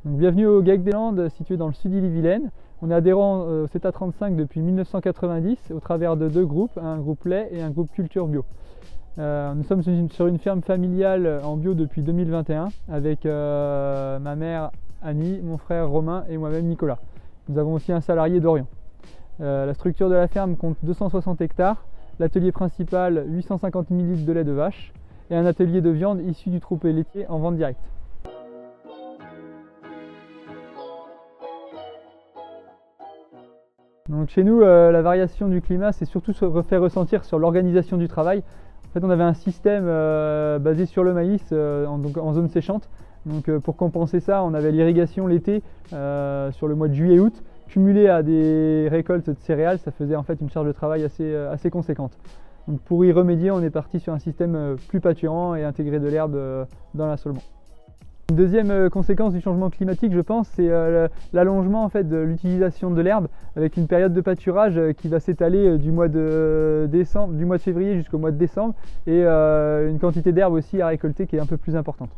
Donc, bienvenue au GAEC des Landes, situé dans le sud Ille-et-Vilaine. On est adhérent au CETA 35 depuis 1990 au travers de deux groupes, un groupe lait et un groupe culture bio. Nous sommes sur une ferme familiale en bio depuis 2021 avec ma mère Annie, mon frère Romain et moi-même Nicolas. Nous avons aussi un salarié d'Orient. La structure de la ferme compte 260 hectares, l'atelier principal 850 ml de lait de vache et un atelier de viande issu du troupeau laitier en vente directe. Donc chez nous, la variation du climat, c'est surtout se faire ressentir sur l'organisation du travail. En fait, on avait un système basé sur le maïs, en zone séchante. Donc pour compenser ça, on avait l'irrigation l'été sur le mois de juillet-août, cumulé à des récoltes de céréales, ça faisait en fait une charge de travail assez conséquente. Donc pour y remédier, on est parti sur un système plus pâturant et intégrer de l'herbe dans l'assolement. Une deuxième conséquence du changement climatique, je pense, c'est l'allongement en fait, de l'utilisation de l'herbe avec une période de pâturage qui va s'étaler du mois de février jusqu'au mois de décembre et une quantité d'herbe aussi à récolter qui est un peu plus importante.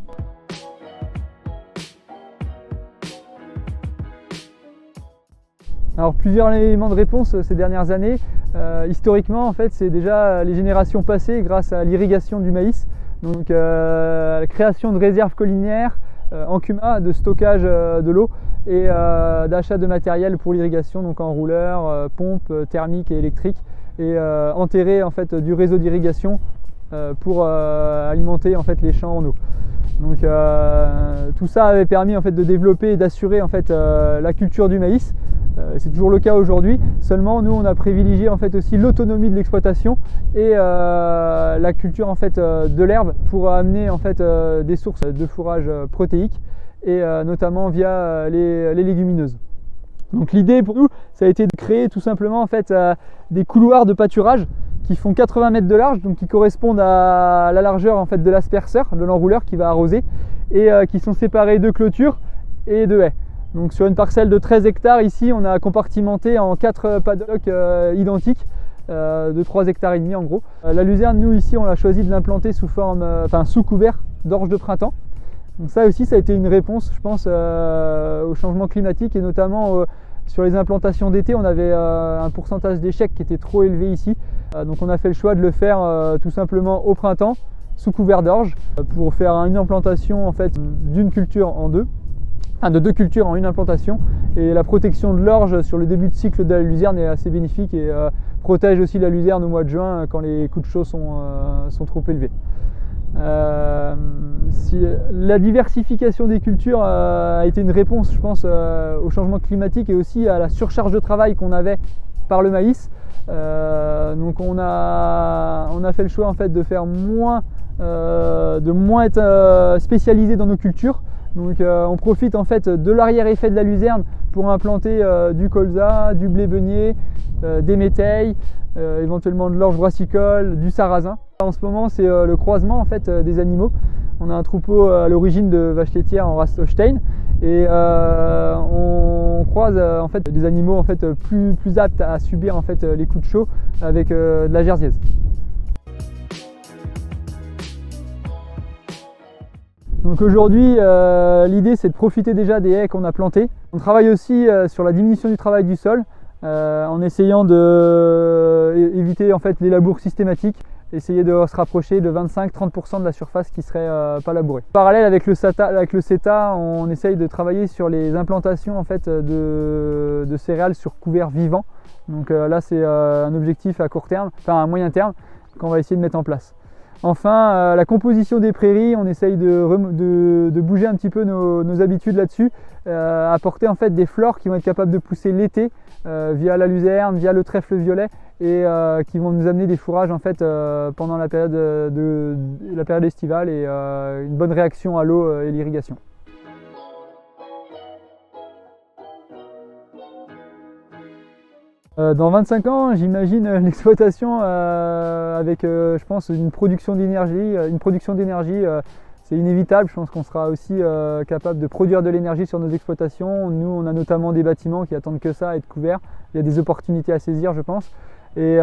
Alors plusieurs éléments de réponse ces dernières années. Historiquement, en fait, c'est déjà les générations passées grâce à l'irrigation du maïs. Donc la création de réserves collinières, encuma, de stockage de l'eau et d'achat de matériel pour l'irrigation, donc enrouleurs, pompes thermiques et électriques, et enterrer en fait du réseau d'irrigation pour alimenter en fait les champs en eau. Donc tout ça avait permis en fait de développer et d'assurer en fait la culture du maïs. C'est toujours le cas aujourd'hui, seulement nous on a privilégié en fait aussi l'autonomie de l'exploitation et la culture en fait de l'herbe pour amener en fait des sources de fourrage protéique et notamment via les légumineuses. Donc l'idée pour nous, ça a été de créer tout simplement en fait des couloirs de pâturage qui font 80 mètres de large, donc qui correspondent à la largeur en fait de l'asperceur, de l'enrouleur qui va arroser, et qui sont séparés de clôtures et de haies. Donc sur une parcelle de 13 hectares, ici on a compartimenté en 4 paddocks identiques de 3 hectares et demi en gros. La luzerne, nous ici on l'a choisi de l'implanter sous couvert d'orge de printemps. Donc ça aussi ça a été une réponse je pense au changement climatique et notamment sur les implantations d'été on avait un pourcentage d'échec qui était trop élevé ici. Donc on a fait le choix de le faire tout simplement au printemps sous couvert d'orge pour faire une implantation en fait d'une culture en deux. De deux cultures en une implantation, et la protection de l'orge sur le début de cycle de la luzerne est assez bénéfique et protège aussi la luzerne au mois de juin quand les coups de chaud sont trop élevés. La diversification des cultures a été une réponse je pense au changement climatique et aussi à la surcharge de travail qu'on avait par le maïs. Donc on a fait le choix en fait de faire de moins être spécialisé dans nos cultures. Donc on profite en fait de l'arrière-effet de la luzerne pour implanter du colza, du blé beugné, des métailles, éventuellement de l'orge brassicole, du sarrasin. En ce moment c'est le croisement en fait des animaux. On a un troupeau à l'origine de vaches laitières en race Holstein et on croise en fait des animaux en fait plus aptes à subir en fait les coups de chaud avec de la jersiaise. Donc aujourd'hui, l'idée c'est de profiter déjà des haies qu'on a plantées. On travaille aussi sur la diminution du travail du sol en essayant d'éviter en fait les labours systématiques, essayer de se rapprocher de 25-30% de la surface qui serait pas labourée. En parallèle avec le CETA, on essaye de travailler sur les implantations en fait, de céréales sur couvert vivant. Donc là c'est un objectif à court terme, enfin à moyen terme, qu'on va essayer de mettre en place. Enfin, la composition des prairies, on essaye de bouger un petit peu nos habitudes là-dessus, apporter en fait des flores qui vont être capables de pousser l'été via la luzerne, via le trèfle violet et qui vont nous amener des fourrages en fait pendant la période estivale et une bonne réaction à l'eau et l'irrigation. Dans 25 ans, j'imagine l'exploitation avec, je pense, une production d'énergie. C'est inévitable. Je pense qu'on sera aussi capable de produire de l'énergie sur nos exploitations. Nous, on a notamment des bâtiments qui attendent que ça, être couverts. Il y a des opportunités à saisir, je pense. Et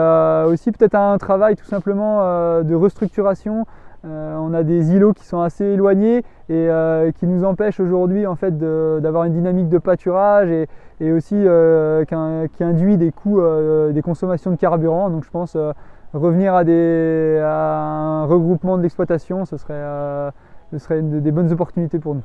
aussi peut-être un travail tout simplement de restructuration On a des îlots qui sont assez éloignés et qui nous empêchent aujourd'hui en fait d'avoir une dynamique de pâturage et aussi qui induit des coûts, des consommations de carburant. Donc je pense revenir à un regroupement de l'exploitation, ce serait des bonnes opportunités pour nous.